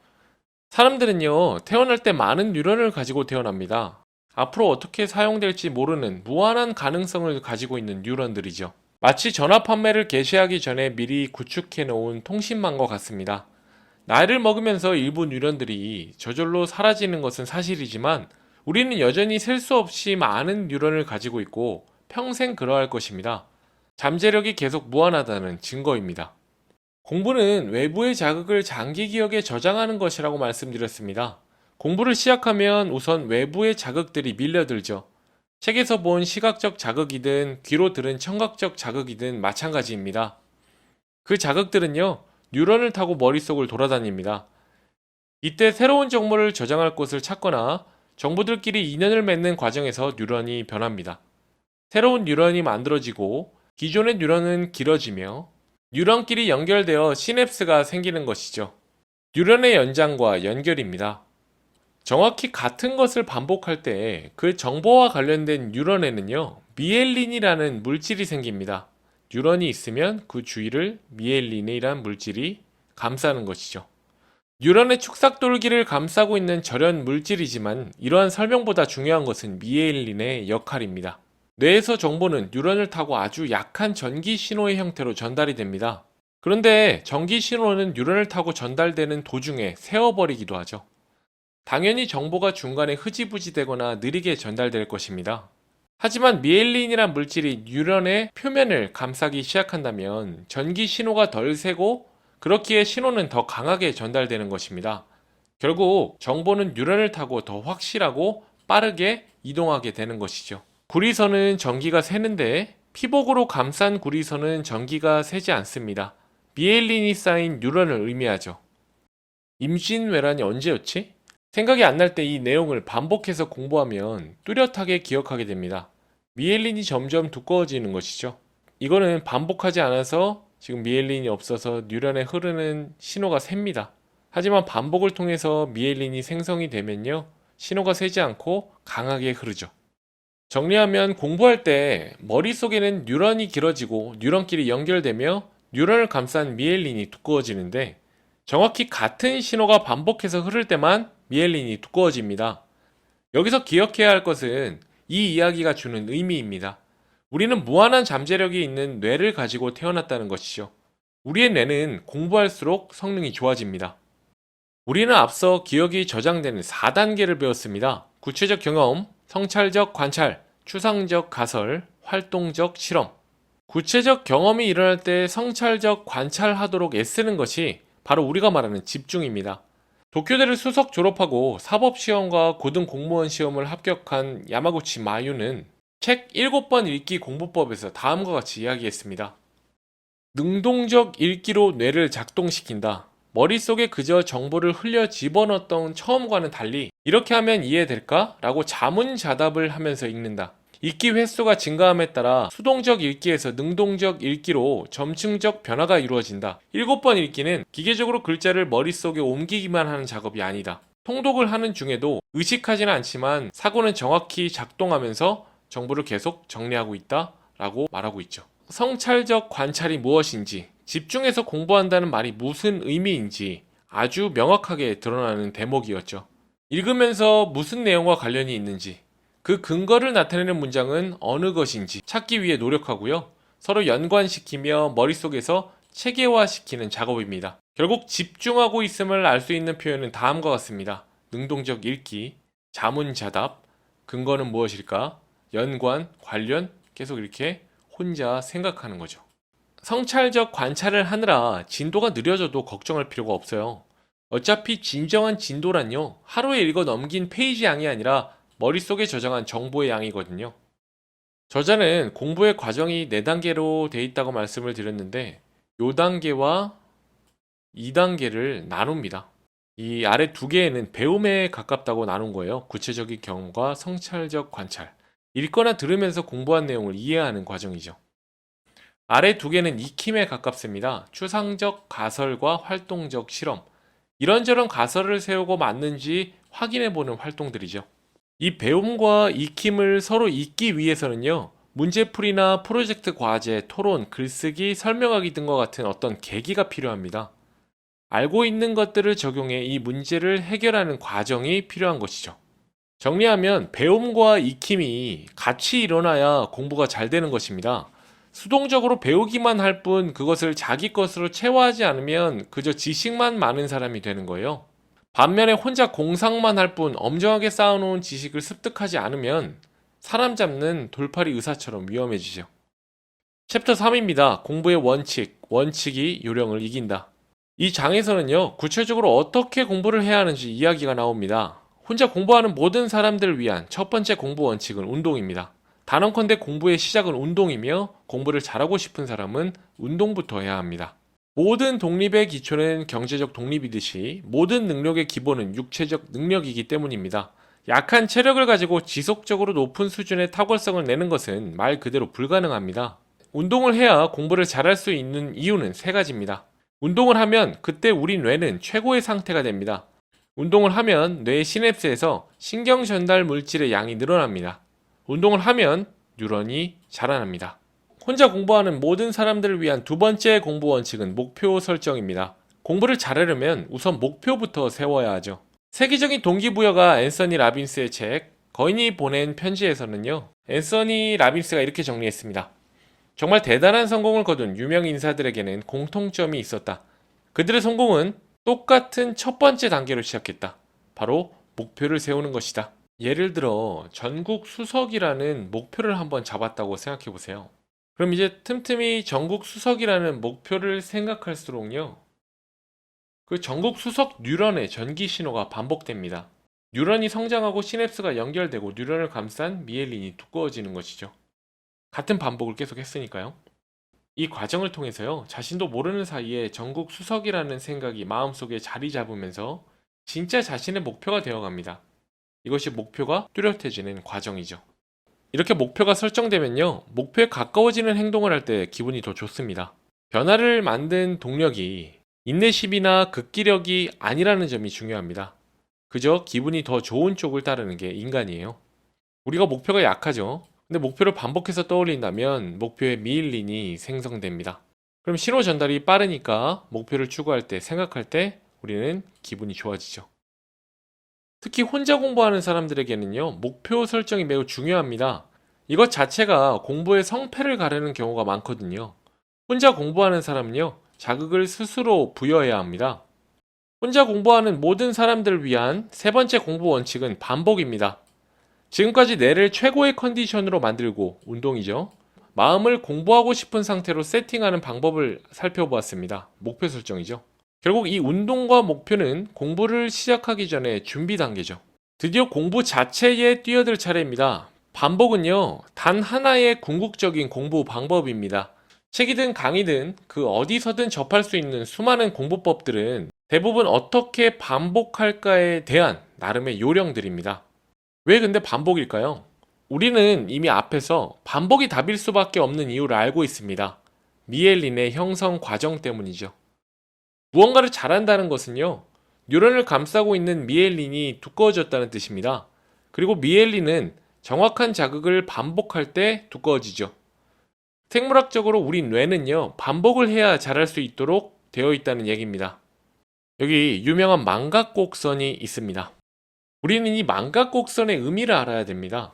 사람들은요, 태어날 때 많은 뉴런을 가지고 태어납니다. 앞으로 어떻게 사용될지 모르는 무한한 가능성을 가지고 있는 뉴런들이죠. 마치 전화 판매를 개시하기 전에 미리 구축해 놓은 통신망과 같습니다. 나이를 먹으면서 일부 뉴런들이 저절로 사라지는 것은 사실이지만 우리는 여전히 셀 수 없이 많은 뉴런을 가지고 있고 평생 그러할 것입니다. 잠재력이 계속 무한하다는 증거입니다. 공부는 외부의 자극을 장기 기억에 저장하는 것이라고 말씀드렸습니다. 공부를 시작하면 우선 외부의 자극들이 밀려들죠. 책에서 본 시각적 자극이든 귀로 들은 청각적 자극이든 마찬가지입니다. 그 자극들은요, 뉴런을 타고 머릿속을 돌아다닙니다. 이때 새로운 정보를 저장할 곳을 찾거나 정보들끼리 인연을 맺는 과정에서 뉴런이 변합니다. 새로운 뉴런이 만들어지고 기존의 뉴런은 길어지며 뉴런끼리 연결되어 시냅스가 생기는 것이죠. 뉴런의 연장과 연결입니다. 정확히 같은 것을 반복할 때 그 정보와 관련된 뉴런에는요, 미엘린이라는 물질이 생깁니다. 뉴런이 있으면 그 주위를 미엘린이란 물질이 감싸는 것이죠. 뉴런의 축삭돌기를 감싸고 있는 절연 물질이지만 이러한 설명보다 중요한 것은 미엘린의 역할입니다. 뇌에서 정보는 뉴런을 타고 아주 약한 전기 신호의 형태로 전달이 됩니다. 그런데 전기 신호는 뉴런을 타고 전달되는 도중에 세어버리기도 하죠. 당연히 정보가 중간에 흐지부지 되거나 느리게 전달될 것입니다. 하지만 미엘린이란 물질이 뉴런의 표면을 감싸기 시작한다면 전기 신호가 덜 새고 그렇기에 신호는 더 강하게 전달되는 것입니다. 결국 정보는 뉴런을 타고 더 확실하고 빠르게 이동하게 되는 것이죠. 구리선은 전기가 새는데 피복으로 감싼 구리선은 전기가 새지 않습니다. 미엘린이 쌓인 뉴런을 의미하죠. 임진왜란이 언제였지? 생각이 안 날 때 이 내용을 반복해서 공부하면 뚜렷하게 기억하게 됩니다. 미엘린이 점점 두꺼워지는 것이죠. 이거는 반복하지 않아서 지금 미엘린이 없어서 뉴런에 흐르는 신호가 셉니다. 하지만 반복을 통해서 미엘린이 생성이 되면요, 신호가 새지 않고 강하게 흐르죠. 정리하면 공부할 때 머릿속에는 뉴런이 길어지고 뉴런끼리 연결되며 뉴런을 감싼 미엘린이 두꺼워지는데 정확히 같은 신호가 반복해서 흐를 때만 미엘린이 두꺼워집니다. 여기서 기억해야 할 것은 이 이야기가 주는 의미입니다. 우리는 무한한 잠재력이 있는 뇌를 가지고 태어났다는 것이죠. 우리의 뇌는 공부할수록 성능이 좋아집니다. 우리는 앞서 기억이 저장되는 4단계를 배웠습니다. 구체적 경험, 성찰적 관찰, 추상적 가설, 활동적 실험. 구체적 경험이 일어날 때 성찰적 관찰하도록 애쓰는 것이 바로 우리가 말하는 집중입니다. 도쿄대를 수석 졸업하고 사법시험과 고등공무원 시험을 합격한 야마구치 마유는 책 7번 읽기 공부법에서 다음과 같이 이야기했습니다. 능동적 읽기로 뇌를 작동시킨다. 머릿속에 그저 정보를 흘려 집어넣었던 처음과는 달리 이렇게 하면 이해될까? 라고 자문자답을 하면서 읽는다. 읽기 횟수가 증가함에 따라 수동적 읽기에서 능동적 읽기로 점층적 변화가 이루어진다. 7번 읽기는 기계적으로 글자를 머릿속에 옮기기만 하는 작업이 아니다. 통독을 하는 중에도 의식하지는 않지만 사고는 정확히 작동하면서 정보를 계속 정리하고 있다 라고 말하고 있죠. 성찰적 관찰이 무엇인지, 집중해서 공부한다는 말이 무슨 의미인지 아주 명확하게 드러나는 대목이었죠. 읽으면서 무슨 내용과 관련이 있는지, 그 근거를 나타내는 문장은 어느 것인지 찾기 위해 노력하고요. 서로 연관시키며 머릿속에서 체계화시키는 작업입니다. 결국 집중하고 있음을 알 수 있는 표현은 다음과 같습니다. 능동적 읽기, 자문자답, 근거는 무엇일까? 연관, 관련, 계속 이렇게 혼자 생각하는 거죠. 성찰적 관찰을 하느라 진도가 느려져도 걱정할 필요가 없어요. 어차피 진정한 진도란요, 하루에 읽어 넘긴 페이지 양이 아니라 머릿속에 저장한 정보의 양이거든요. 저자는 공부의 과정이 4단계로 돼 있다고 말씀을 드렸는데 요 단계와 2단계를 나눕니다. 이 아래 2개에는 배움에 가깝다고 나눈 거예요. 구체적인 경험과 성찰적 관찰. 읽거나 들으면서 공부한 내용을 이해하는 과정이죠. 아래 2개는 익힘에 가깝습니다. 추상적 가설과 활동적 실험. 이런저런 가설을 세우고 맞는지 확인해보는 활동들이죠. 이 배움과 익힘을 서로 잊기 위해서는요, 문제풀이나 프로젝트 과제, 토론, 글쓰기, 설명하기 등과 같은 어떤 계기가 필요합니다. 알고 있는 것들을 적용해 이 문제를 해결하는 과정이 필요한 것이죠. 정리하면 배움과 익힘이 같이 일어나야 공부가 잘 되는 것입니다. 수동적으로 배우기만 할 뿐 그것을 자기 것으로 체화하지 않으면 그저 지식만 많은 사람이 되는 거예요. 반면에 혼자 공상만 할 뿐 엄정하게 쌓아놓은 지식을 습득하지 않으면 사람 잡는 돌팔이 의사처럼 위험해지죠. 챕터 3입니다. 공부의 원칙, 원칙이 요령을 이긴다. 이 장에서는요, 구체적으로 어떻게 공부를 해야 하는지 이야기가 나옵니다. 혼자 공부하는 모든 사람들을 위한 첫 번째 공부 원칙은 운동입니다. 단언컨대 공부의 시작은 운동이며 공부를 잘하고 싶은 사람은 운동부터 해야 합니다. 모든 독립의 기초는 경제적 독립이듯이 모든 능력의 기본은 육체적 능력이기 때문입니다. 약한 체력을 가지고 지속적으로 높은 수준의 탁월성을 내는 것은 말 그대로 불가능합니다. 운동을 해야 공부를 잘할 수 있는 이유는 3가지입니다. 운동을 하면 그때 우리 뇌는 최고의 상태가 됩니다. 운동을 하면 뇌의 시냅스에서 신경 전달 물질의 양이 늘어납니다. 운동을 하면 뉴런이 자라납니다. 혼자 공부하는 모든 사람들을 위한 2번째 공부 원칙은 목표 설정입니다. 공부를 잘하려면 우선 목표부터 세워야 하죠. 세계적인 동기부여가 앤서니 라빈스의 책 거인이 보낸 편지에서는요, 앤서니 라빈스가 이렇게 정리했습니다. 정말 대단한 성공을 거둔 유명 인사들에게는 공통점이 있었다. 그들의 성공은 똑같은 첫 번째 단계로 시작했다. 바로 목표를 세우는 것이다. 예를 들어 전국 수석이라는 목표를 한번 잡았다고 생각해 보세요. 그럼 이제 틈틈이 전국 수석이라는 목표를 생각할수록요, 그 전국 수석 뉴런의 전기 신호가 반복됩니다. 뉴런이 성장하고 시냅스가 연결되고 뉴런을 감싼 미엘린이 두꺼워지는 것이죠. 같은 반복을 계속 했으니까요. 이 과정을 통해서요, 자신도 모르는 사이에 전국 수석이라는 생각이 마음속에 자리 잡으면서 진짜 자신의 목표가 되어갑니다. 이것이 목표가 뚜렷해지는 과정이죠. 이렇게 목표가 설정되면요, 목표에 가까워지는 행동을 할 때 기분이 더 좋습니다. 변화를 만든 동력이 인내심이나 극기력이 아니라는 점이 중요합니다. 그저 기분이 더 좋은 쪽을 따르는 게 인간이에요. 우리가 목표가 약하죠. 근데 목표를 반복해서 떠올린다면 목표의 미일린이 생성됩니다. 그럼 신호 전달이 빠르니까 목표를 추구할 때, 생각할 때 우리는 기분이 좋아지죠. 특히 혼자 공부하는 사람들에게는요, 목표 설정이 매우 중요합니다. 이것 자체가 공부의 성패를 가르는 경우가 많거든요. 혼자 공부하는 사람은요, 자극을 스스로 부여해야 합니다. 혼자 공부하는 모든 사람들을 위한 세 번째 공부 원칙은 반복입니다. 지금까지 뇌를 최고의 컨디션으로 만들고, 운동이죠, 마음을 공부하고 싶은 상태로 세팅하는 방법을 살펴보았습니다. 목표 설정이죠. 결국 이 운동과 목표는 공부를 시작하기 전에 준비 단계죠. 드디어 공부 자체에 뛰어들 차례입니다. 반복은요, 단 하나의 궁극적인 공부 방법입니다. 책이든 강의든 그 어디서든 접할 수 있는 수많은 공부법들은 대부분 어떻게 반복할까에 대한 나름의 요령들입니다. 왜 근데 반복일까요? 우리는 이미 앞에서 반복이 답일 수밖에 없는 이유를 알고 있습니다. 미엘린의 형성 과정 때문이죠. 무언가를 잘한다는 것은요, 뉴런을 감싸고 있는 미엘린이 두꺼워졌다는 뜻입니다. 그리고 미엘린은 정확한 자극을 반복할 때 두꺼워지죠. 생물학적으로 우리 뇌는요, 반복을 해야 잘할 수 있도록 되어 있다는 얘기입니다. 여기 유명한 망각곡선이 있습니다. 우리는 이 망각곡선의 의미를 알아야 됩니다.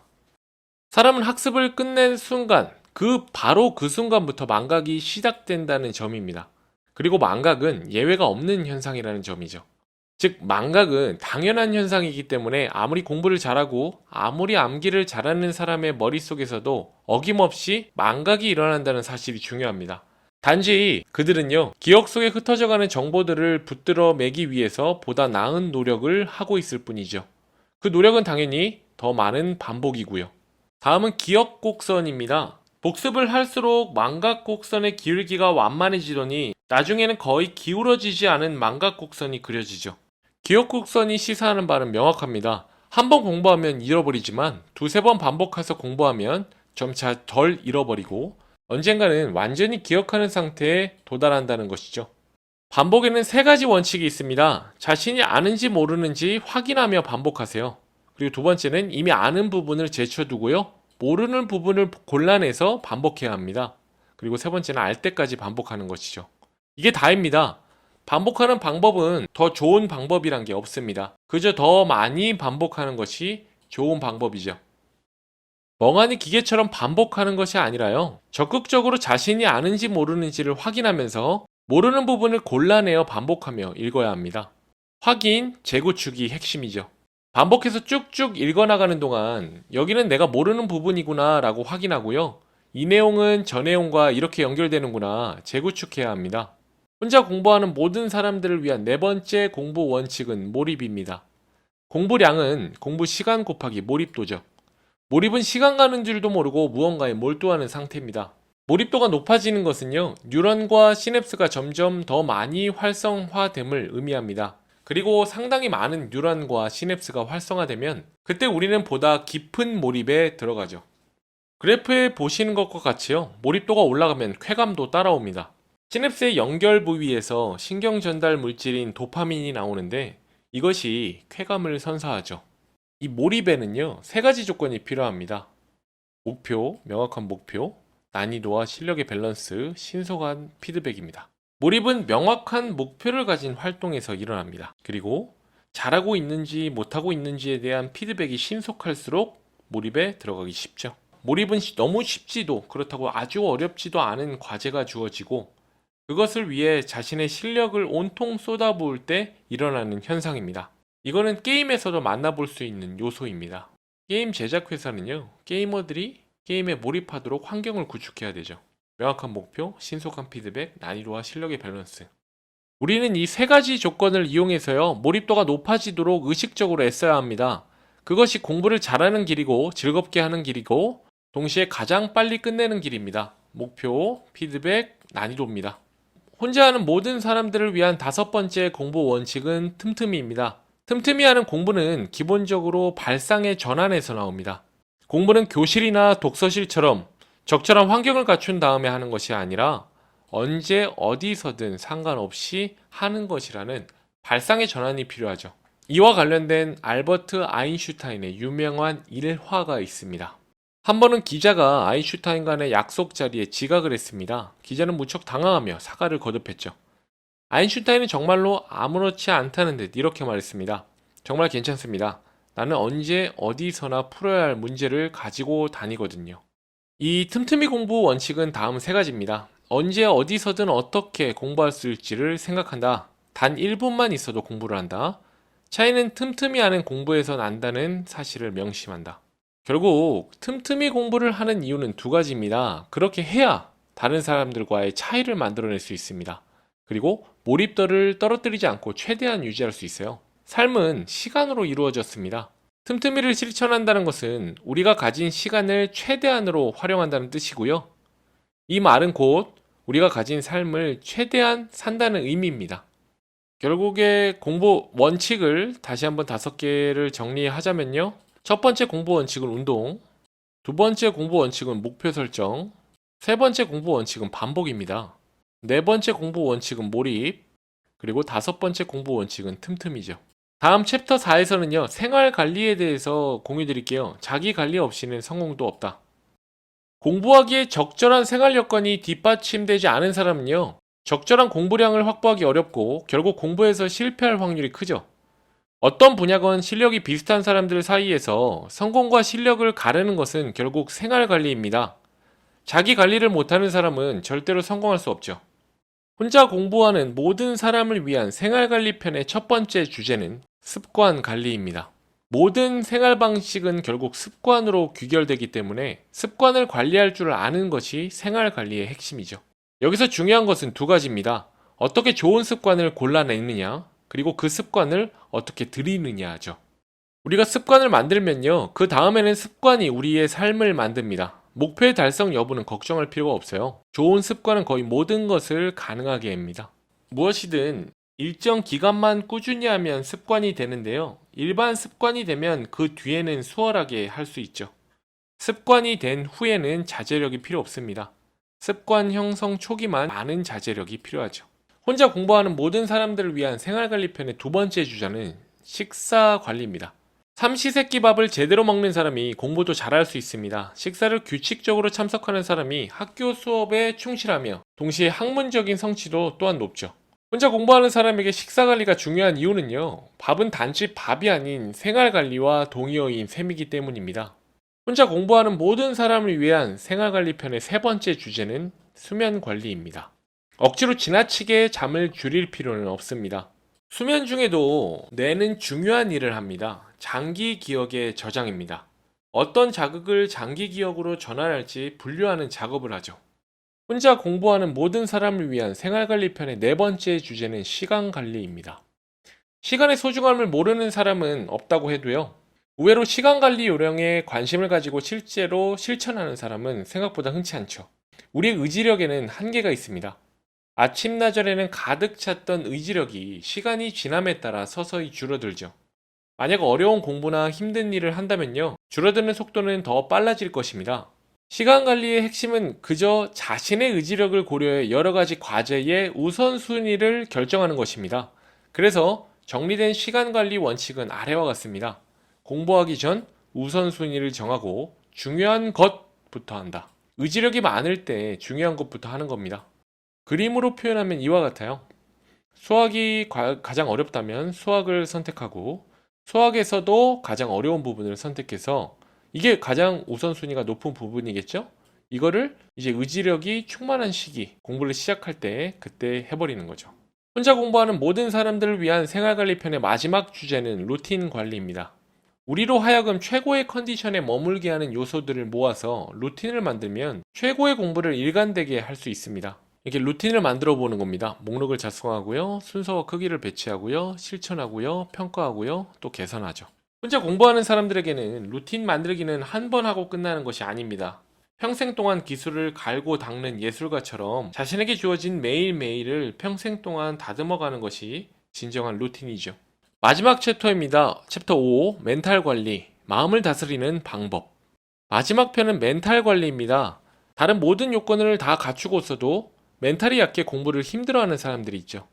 사람은 학습을 끝낸 순간, 바로 그 순간부터 망각이 시작된다는 점입니다. 그리고 망각은 예외가 없는 현상이라는 점이죠. 즉, 망각은 당연한 현상이기 때문에 아무리 공부를 잘하고 아무리 암기를 잘하는 사람의 머릿속에서도 어김없이 망각이 일어난다는 사실이 중요합니다. 단지 그들은요, 기억 속에 흩어져가는 정보들을 붙들어 매기 위해서 보다 나은 노력을 하고 있을 뿐이죠. 그 노력은 당연히 더 많은 반복이고요. 다음은 기억 곡선입니다. 복습을 할수록 망각 곡선의 기울기가 완만해지더니 나중에는 거의 기울어지지 않은 망각 곡선이 그려지죠. 기억 곡선이 시사하는 바는 명확합니다. 한 번 공부하면 잃어버리지만 두세 번 반복해서 공부하면 점차 덜 잃어버리고 언젠가는 완전히 기억하는 상태에 도달한다는 것이죠. 반복에는 세 가지 원칙이 있습니다. 자신이 아는지 모르는지 확인하며 반복하세요. 그리고 두 번째는 이미 아는 부분을 제쳐두고요, 모르는 부분을 골라내서 반복해야 합니다. 그리고 세 번째는 알 때까지 반복하는 것이죠. 이게 다입니다. 반복하는 방법은 더 좋은 방법이란 게 없습니다. 그저 더 많이 반복하는 것이 좋은 방법이죠. 멍하니 기계처럼 반복하는 것이 아니라요, 적극적으로 자신이 아는지 모르는지를 확인하면서 모르는 부분을 골라내어 반복하며 읽어야 합니다. 확인, 재구축이 핵심이죠. 반복해서 쭉쭉 읽어나가는 동안 여기는 내가 모르는 부분이구나 라고 확인하고요, 이 내용은 저 내용과 이렇게 연결되는구나 재구축해야 합니다. 혼자 공부하는 모든 사람들을 위한 네 번째 공부 원칙은 몰입입니다. 공부량은 공부 시간 곱하기 몰입도죠. 몰입은 시간 가는 줄도 모르고 무언가에 몰두하는 상태입니다. 몰입도가 높아지는 것은요, 뉴런과 시냅스가 점점 더 많이 활성화됨을 의미합니다. 그리고 상당히 많은 뉴런과 시냅스가 활성화되면 그때 우리는 보다 깊은 몰입에 들어가죠. 그래프에 보시는 것과 같이요, 몰입도가 올라가면 쾌감도 따라옵니다. 시냅스의 연결 부위에서 신경 전달 물질인 도파민이 나오는데 이것이 쾌감을 선사하죠. 이 몰입에는요, 세 가지 조건이 필요합니다. 목표, 명확한 목표, 난이도와 실력의 밸런스, 신속한 피드백입니다. 몰입은 명확한 목표를 가진 활동에서 일어납니다. 그리고 잘하고 있는지 못하고 있는지에 대한 피드백이 신속할수록 몰입에 들어가기 쉽죠. 몰입은 너무 쉽지도 그렇다고 아주 어렵지도 않은 과제가 주어지고 그것을 위해 자신의 실력을 온통 쏟아부을 때 일어나는 현상입니다. 이거는 게임에서도 만나볼 수 있는 요소입니다. 게임 제작 회사는요, 게이머들이 게임에 몰입하도록 환경을 구축해야 되죠. 명확한 목표, 신속한 피드백, 난이도와 실력의 밸런스. 우리는 이 세 가지 조건을 이용해서요, 몰입도가 높아지도록 의식적으로 애써야 합니다. 그것이 공부를 잘하는 길이고, 즐겁게 하는 길이고, 동시에 가장 빨리 끝내는 길입니다. 목표, 피드백, 난이도입니다. 혼자 하는 모든 사람들을 위한 다섯 번째 공부 원칙은 틈틈이입니다. 틈틈이 하는 공부는 기본적으로 발상의 전환에서 나옵니다. 공부는 교실이나 독서실처럼 적절한 환경을 갖춘 다음에 하는 것이 아니라 언제 어디서든 상관없이 하는 것이라는 발상의 전환이 필요하죠. 이와 관련된 알버트 아인슈타인의 유명한 일화가 있습니다. 한 번은 기자가 아인슈타인과의 약속 자리에 지각을 했습니다. 기자는 무척 당황하며 사과를 거듭했죠. 아인슈타인은 정말로 아무렇지 않다는 듯 이렇게 말했습니다. 정말 괜찮습니다. 나는 언제 어디서나 풀어야 할 문제를 가지고 다니거든요. 이 틈틈이 공부 원칙은 다음 세 가지입니다. 언제 어디서든 어떻게 공부할 수 있을지를 생각한다. 단 1분만 있어도 공부를 한다. 차이는 틈틈이 하는 공부에서 난다는 사실을 명심한다. 결국 틈틈이 공부를 하는 이유는 두 가지입니다. 그렇게 해야 다른 사람들과의 차이를 만들어낼 수 있습니다. 그리고 몰입도를 떨어뜨리지 않고 최대한 유지할 수 있어요. 삶은 시간으로 이루어졌습니다. 틈틈이를 실천한다는 것은 우리가 가진 시간을 최대한으로 활용한다는 뜻이고요. 이 말은 곧 우리가 가진 삶을 최대한 산다는 의미입니다. 결국에 공부 원칙을 다시 한번 5개를 정리하자면요. 첫 번째 공부 원칙은 운동, 두 번째 공부 원칙은 목표 설정, 세 번째 공부 원칙은 반복입니다. 네 번째 공부 원칙은 몰입, 그리고 다섯 번째 공부 원칙은 틈틈이죠. 다음 챕터 4에서는요, 생활 관리에 대해서 공유 드릴게요. 자기 관리 없이는 성공도 없다. 공부하기에 적절한 생활 여건이 뒷받침되지 않은 사람은요, 적절한 공부량을 확보하기 어렵고 결국 공부에서 실패할 확률이 크죠. 어떤 분야건 실력이 비슷한 사람들 사이에서 성공과 실력을 가르는 것은 결국 생활 관리입니다. 자기 관리를 못하는 사람은 절대로 성공할 수 없죠. 혼자 공부하는 모든 사람을 위한 생활관리 편의 첫 번째 주제는 습관 관리입니다. 모든 생활 방식은 결국 습관으로 귀결되기 때문에 습관을 관리할 줄 아는 것이 생활 관리의 핵심이죠. 여기서 중요한 것은 두 가지입니다. 어떻게 좋은 습관을 골라내느냐, 그리고 그 습관을 어떻게 들이느냐죠. 우리가 습관을 만들면요, 그 다음에는 습관이 우리의 삶을 만듭니다. 목표의 달성 여부는 걱정할 필요가 없어요. 좋은 습관은 거의 모든 것을 가능하게 합니다. 무엇이든 일정 기간만 꾸준히 하면 습관이 되는데요. 일반 습관이 되면 그 뒤에는 수월하게 할 수 있죠. 습관이 된 후에는 자제력이 필요 없습니다. 습관 형성 초기만 많은 자제력이 필요하죠. 혼자 공부하는 모든 사람들을 위한 생활관리편의 두 번째 주자는 식사 관리입니다. 삼시세끼밥을 제대로 먹는 사람이 공부도 잘할 수 있습니다. 식사를 규칙적으로 참석하는 사람이 학교 수업에 충실하며 동시에 학문적인 성취도 또한 높죠. 혼자 공부하는 사람에게 식사 관리가 중요한 이유는요. 밥은 단지 밥이 아닌 생활 관리와 동의어인 셈이기 때문입니다. 혼자 공부하는 모든 사람을 위한 생활 관리 편의 세 번째 주제는 수면 관리입니다. 억지로 지나치게 잠을 줄일 필요는 없습니다. 수면 중에도 뇌는 중요한 일을 합니다. 장기 기억의 저장입니다. 어떤 자극을 장기 기억으로 전환할지 분류하는 작업을 하죠. 혼자 공부하는 모든 사람을 위한 생활관리 편의 네 번째 주제는 시간 관리입니다. 시간의 소중함을 모르는 사람은 없다고 해도요. 의외로 시간 관리 요령에 관심을 가지고 실제로 실천하는 사람은 생각보다 흔치 않죠. 우리의 의지력에는 한계가 있습니다. 아침나절에는 가득 찼던 의지력이 시간이 지남에 따라 서서히 줄어들죠. 만약 어려운 공부나 힘든 일을 한다면요, 줄어드는 속도는 더 빨라질 것입니다. 시간 관리의 핵심은 그저 자신의 의지력을 고려해 여러 가지 과제의 우선순위를 결정하는 것입니다. 그래서 정리된 시간 관리 원칙은 아래와 같습니다. 공부하기 전 우선순위를 정하고 중요한 것부터 한다. 의지력이 많을 때 중요한 것부터 하는 겁니다. 그림으로 표현하면 이와 같아요. 수학이 가장 어렵다면 수학을 선택하고 수학에서도 가장 어려운 부분을 선택해서 이게 가장 우선순위가 높은 부분이겠죠? 이거를 이제 의지력이 충만한 시기, 공부를 시작할 때 그때 해버리는 거죠. 혼자 공부하는 모든 사람들을 위한 생활관리 편의 마지막 주제는 루틴 관리입니다. 우리로 하여금 최고의 컨디션에 머물게 하는 요소들을 모아서 루틴을 만들면 최고의 공부를 일관되게 할 수 있습니다. 이렇게 루틴을 만들어 보는 겁니다. 목록을 작성하고요, 순서와 크기를 배치하고요, 실천하고요, 평가하고요, 또 개선하죠. 혼자 공부하는 사람들에게는 루틴 만들기는 한 번 하고 끝나는 것이 아닙니다. 평생 동안 기술을 갈고 닦는 예술가처럼 자신에게 주어진 매일매일을 평생 동안 다듬어가는 것이 진정한 루틴이죠. 마지막 챕터입니다. 챕터 5, 멘탈 관리, 마음을 다스리는 방법. 마지막 편은 멘탈 관리입니다. 다른 모든 요건을 다 갖추고 있어도 멘탈이 약해 공부를 힘들어하는 사람들이 있죠.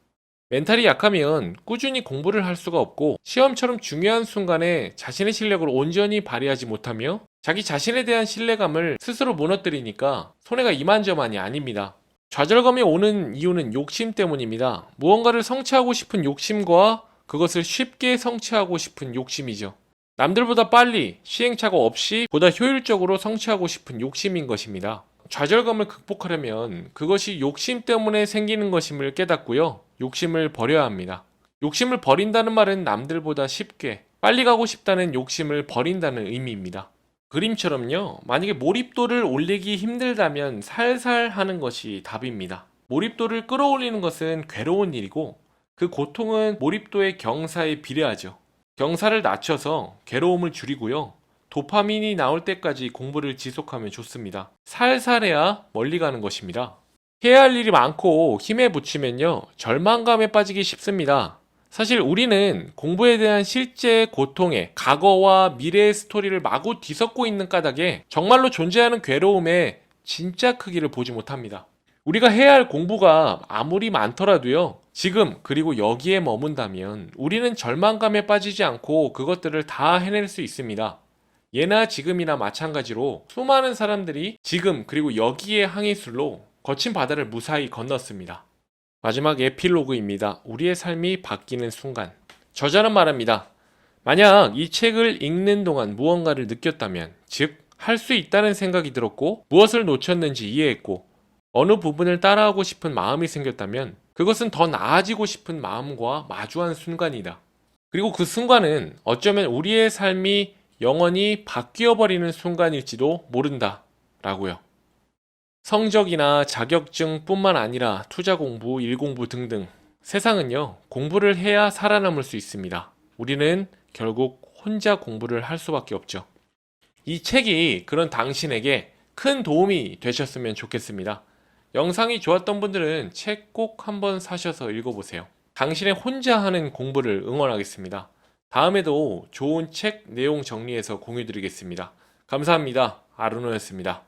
멘탈이 약하면 꾸준히 공부를 할 수가 없고 시험처럼 중요한 순간에 자신의 실력을 온전히 발휘하지 못하며 자기 자신에 대한 신뢰감을 스스로 무너뜨리니까 손해가 이만저만이 아닙니다. 좌절감이 오는 이유는 욕심 때문입니다. 무언가를 성취하고 싶은 욕심과 그것을 쉽게 성취하고 싶은 욕심이죠. 남들보다 빨리 시행착오 없이 보다 효율적으로 성취하고 싶은 욕심인 것입니다. 좌절감을 극복하려면 그것이 욕심 때문에 생기는 것임을 깨닫고요. 욕심을 버려야 합니다. 욕심을 버린다는 말은 남들보다 쉽게 빨리 가고 싶다는 욕심을 버린다는 의미입니다. 그림처럼요. 만약에 몰입도를 올리기 힘들다면 살살 하는 것이 답입니다. 몰입도를 끌어올리는 것은 괴로운 일이고 그 고통은 몰입도의 경사에 비례하죠. 경사를 낮춰서 괴로움을 줄이고요. 도파민이 나올 때까지 공부를 지속하면 좋습니다. 살살해야 멀리 가는 것입니다. 해야 할 일이 많고 힘에 부치면요, 절망감에 빠지기 쉽습니다. 사실 우리는 공부에 대한 실제 고통에 과거와 미래의 스토리를 마구 뒤섞고 있는 까닭에 정말로 존재하는 괴로움의 진짜 크기를 보지 못합니다. 우리가 해야 할 공부가 아무리 많더라도요, 지금 그리고 여기에 머문다면 우리는 절망감에 빠지지 않고 그것들을 다 해낼 수 있습니다. 예나 지금이나 마찬가지로 수많은 사람들이 지금 그리고 여기에 항해술로 거친 바다를 무사히 건넜습니다. 마지막 에필로그입니다. 우리의 삶이 바뀌는 순간. 저자는 말합니다. 만약 이 책을 읽는 동안 무언가를 느꼈다면, 즉, 할 수 있다는 생각이 들었고, 무엇을 놓쳤는지 이해했고, 어느 부분을 따라하고 싶은 마음이 생겼다면, 그것은 더 나아지고 싶은 마음과 마주한 순간이다. 그리고 그 순간은 어쩌면 우리의 삶이 영원히 바뀌어버리는 순간일지도 모른다. 라고요. 성적이나 자격증 뿐만 아니라 투자 공부, 일 공부 등등 세상은요, 공부를 해야 살아남을 수 있습니다. 우리는 결국 혼자 공부를 할 수밖에 없죠. 이 책이 그런 당신에게 큰 도움이 되셨으면 좋겠습니다. 영상이 좋았던 분들은 책 꼭 한번 사셔서 읽어보세요. 당신의 혼자 하는 공부를 응원하겠습니다. 다음에도 좋은 책 내용 정리해서 공유드리겠습니다. 감사합니다. 아르노였습니다.